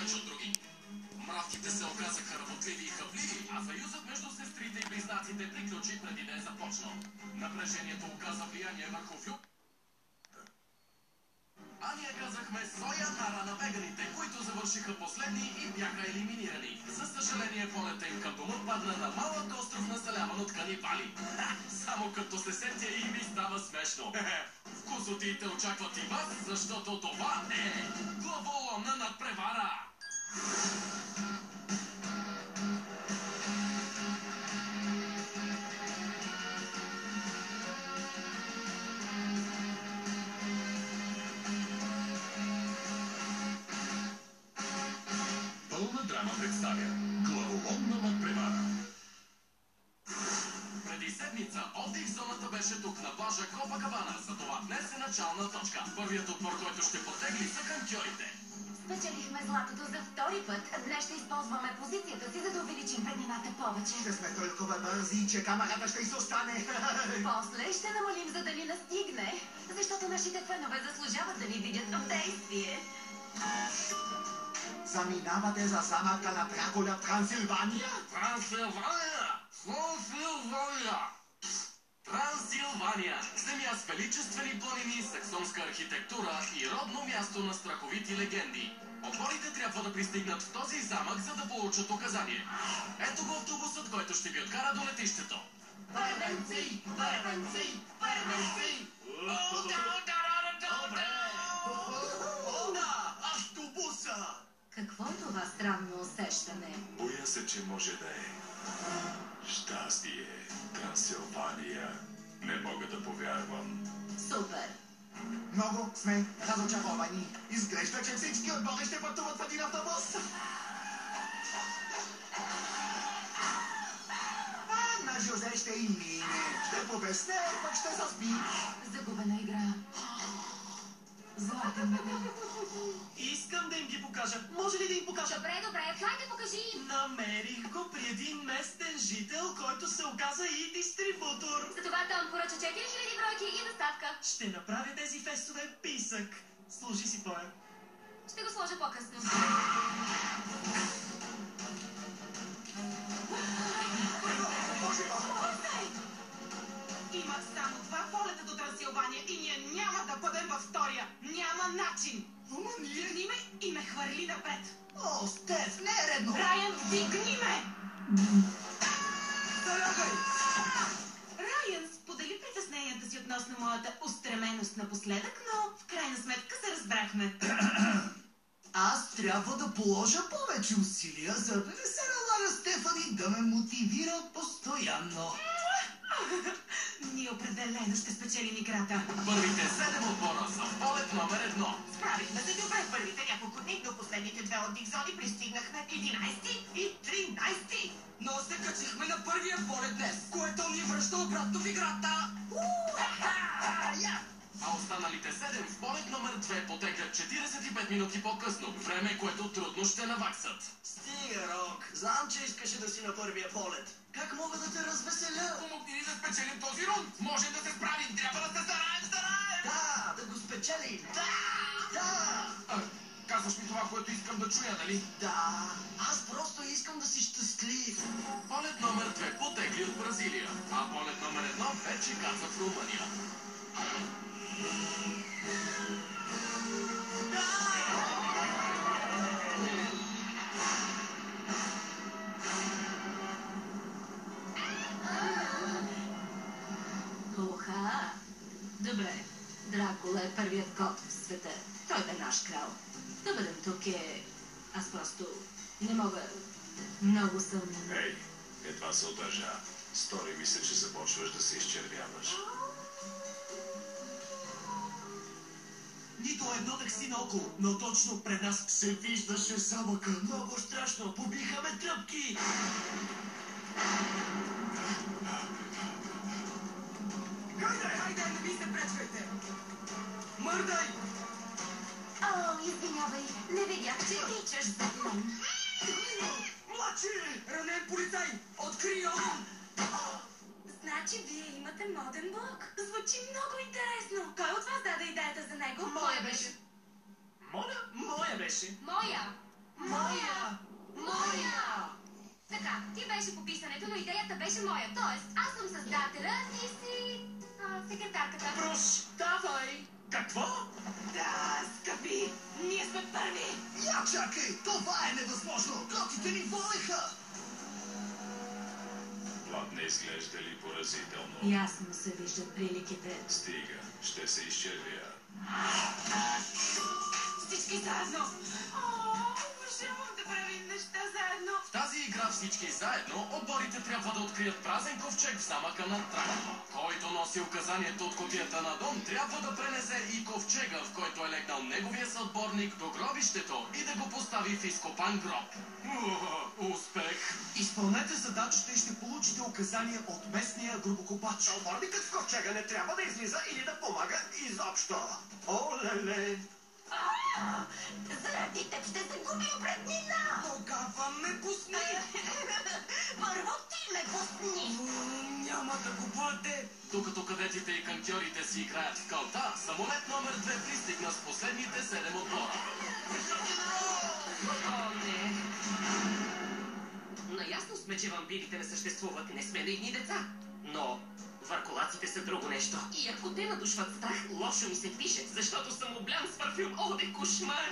повече от други. Мравките се оказаха работливи и хъпливи, а съюзът между сестрите и близнаците приключи преди да е започнал. Напрежението оказа влияние върху влюб. А ние казахме соянара на веганите, които завършиха последни и бяха елиминирани. За съжаление, полета им към дома падна на малък остров, населяван от канибали. Само като се сетя и ми става смешно. Вкусотиите очакват и вас, защото това е главоломна надпревара. Пълна драма представя главоломна надпревара. Преди седмица отдих зоната беше тук на плажа Копакабана, затова днес е начална точка. Първият отбор, който ще потегли, са кантьорите. Спечелихме златото за втори път. Днес ще използваме позицията си, за да увеличим преднината повече. Ще сме толкова бързи, че камерата ще изостане. После ще намалим, за да ни настигне, защото нашите фенове заслужават да ни видят в действие. Заминавате за замъка на Дракула в Трансилвания? Трансилвания! Трансилвания! Трансилвания! Земя с величествени планини, саксонска архитектура и родно място на страховити легенди. Отборите трябва да пристигнат в този замък, за да получат указание. Ето го автобусът, който ще ви откара до летището. Първенци! Първенци! Първенци! Автобуса! Какво е това странно усещане? Боя се, че може да е щастие. Трансилвания. Не мога да повярвам. Супер! Много сме разочаровани. Изглежда, че всички отбори ще пътуват в един автобус. На Жозе ще и мине. Ще повесне, пък ще заспи. Загубена игра. Златен медал. Искам да им ги покажа. Може ли да им покажа? Добре, хайде покажи им. Намерих го при един местен жител, който се оказа и дистрибутор. Затова Том поръча 4000 бройки и доставка. Ще направя тези фестове писък. Служи си твоя. Ще го сложа по-късно. Има само 2 полета до Трансилвания и ние няма да бъдем във втория. Няма начин. Ама ние... Вдигни ме и ме хвърли напред. О, Стеф, не е редно. Райан, вдигни ме! Залягай! Райан сподели притесненията си относно моята устременост напоследък, но в крайна сметка се разбрахме. Аз трябва да положа повече усилия, за да не се налага Стефани да ме мотивира постоянно. Ние определено ще спечелим играта. Първите 7 отбора са в полет номер 1. Справихме се добре първите няколко дни, но последните 2 отдих зони пристигнахме 11 и 13. Но се качихме на първия полет днес, което ни връща обратно в играта. А останалите 7 в полет номер 2 потеглят 45 минути по-късно. Време, което трудно ще наваксат. Стига, Рок. Знам, че искаше да си на първия полет. Как мога да те развеселя? Помогни ни да спечелим този рунд. Може да се справим. Трябва да се стараем. Да го спечелим. Казваш ми това, което искам да чуя, нали? Да. Аз просто искам да си щастлив. Полет номер 2 потегли от Бразилия, а полет номер 1 вече каца в Румъния. Уха! Добре. Дракула е първият кот в света. Той бе наш крал. Да бъдем тук е... Аз просто не мога. Много съм... Ей, едва се удържа. Стори ми се, че започваш да се изчервяваш. Нито едно такси наоколо, но точно пред нас се виждаше замъка. Много страшно, побиха ме тръпки. Хайде, не ми се пречкайте. Мърдай! О, извинявай. Не видях, че тичаш зад мен. Младши! Ранен полицай! Открий огън! Значи вие имате моден блок. Звучи много интересно. Кой от вас даде идеята за него? Моя беше. Моля? Моя беше. Моя. Моя! Така, ти беше по писането, но идеята беше моя. Тоест, аз съм създателя, ти си... секретарката. Прощавай! Какво? Да, скъпи, ние сме първи. Я чакай, това е невъзможно. Котите ни волеха. Влад не изглежда ли поразително? Ясно се виждат приликите. Стига, ще се изчервя. Всички заедно. Обожавам да правим неща заедно. В тази игра всички заедно отборите трябва да открият празен ковчег в замъка на Дракула. Който носи указанието от кутията на Дон, трябва да пренесе и ковчега, в който е легнал неговия съотборник, до гробището и да го постави в изкопан гроб. Успех! Изпълнете задачата и ще получите указания от местния гробокопач. Съотборникът в ковчега не трябва да излиза или да помага изобщо. Оле-ле! Заради теб ще се губим пред Нина. Тогава ме пусни! Първо ти ме пусни. Няма да го бъде! Докато кадетите и кантьорите си играят в калта, самолет номер 2 пристигна с последните 7 отбора. О, не! Наясно сме, че вампирите не съществуват, не сме наивни деца. Но варкулаците са друго нещо. И ако те надушват страх, лошо ми се пише, защото съм облям с парфюм. О, де кошмар!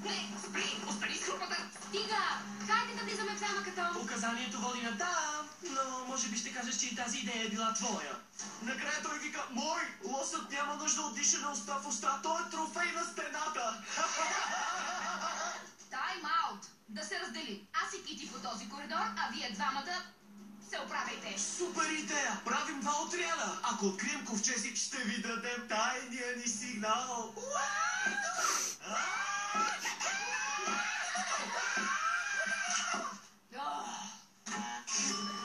Не, спри, остани с хрупата! Стига! Хайде да влизаме в замъката. Указанието води на там, но може би ще кажеш, че и тази идея е била твоя. Накрая той вика, мой, лосът няма нужда от дишане уста в уста, той е трофей на стената. Тайм-аут! Да се разделим. Аз и Кити по този коридор, а вие двамата се оправяйте. Супер идея! Правим два отряда! Ако открием ковчези, ще ви дадем тайния ни сигнал!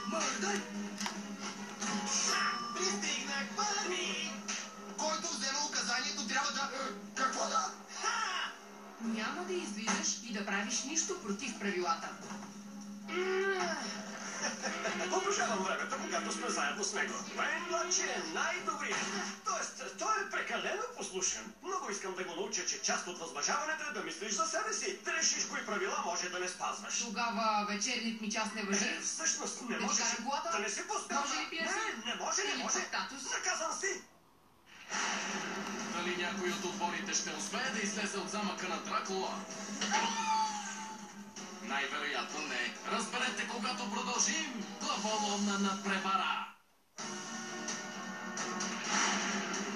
Мърдай! Пристигнах първи! Който взема указанието трябва да... Какво да? Няма да излизаш и да правиш нищо против правилата. Обожавам времето, когато сме заедно с него. Младши е най-добрият. Тоест, той е прекалено послушен. Много искам да го науча, че част от възважаването е да мислиш за себе си. Да решиш кои правила може да не спазваш. Тогава вечерният ми час не въжи. Всъщност не Да ти можеш карам колата? да не си пускаш. Може ли пиеш? Не може, не Или може. статус? Наказан си. Дали някой от отборите ще успее да излезе от замъка на Дракула? Най-вероятно не. Разберете, когато продължим главоломна надпревара.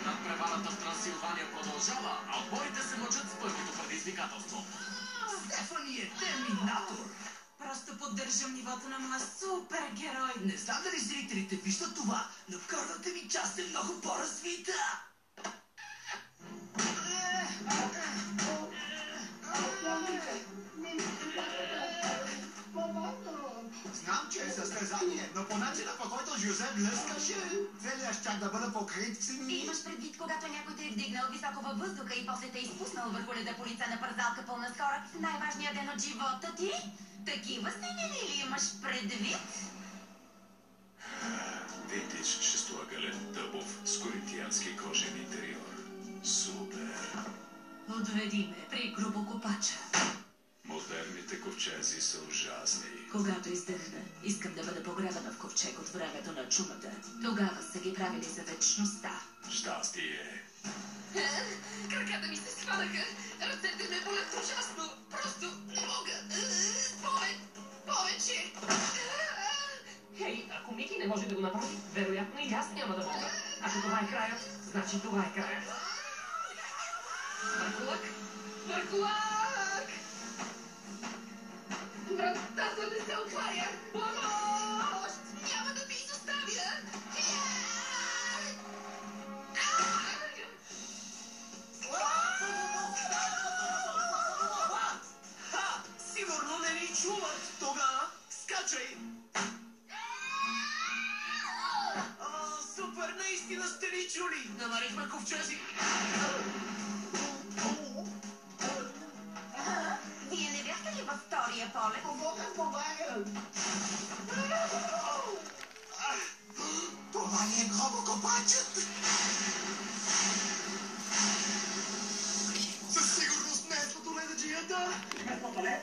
Надпреварата в Трансилвания продължава, а отборите се мъчат с първото предизвикателство. Стефани е терминатор. Просто поддържам нивото на моя супергерой. Не знам дали зрителите виждат това, но горната ми част е много по-развита. Знам, че е състезание, но по начина, по който Жозе блъскаше, целият щях да бъда покрит с Ти ми. имаш предвид, когато някой те е вдигнал високо във въздуха и после те е изпуснал върху леда по лице на парзалка пълна с хора в най-важния ден от живота ти? Такива снимени ли имаш предвид? Винтидж шестоъгълен дъбов с коринтиянски кожен интериор. Супер! Отведи ме при гробокопача. Модерните ковчези са ужасни. Когато издъхна, искам да бъда погребана в ковчег от времето на чумата. Тогава са ги правили за вечността. Щастие! Краката ми се сванаха, ръцете ме болят ужасно. Просто не мога. Повече. Хей, ако Мики не може да го направи, вероятно и аз няма да мога. Ако това е краят, значи това е краят. Въркулак! Въркулак! Вратата не се отваря! Помощ! Няма да те изоставя! Ха! Сигурно не ни чуват. Тогава скачай! Супер, наистина сте ни чули! Намерихме ковчези! Вие не бяхте ли във втория полет? Това не е гробокопачът! Със сигурност не е Сладоледаджият! туалета! Има туалет?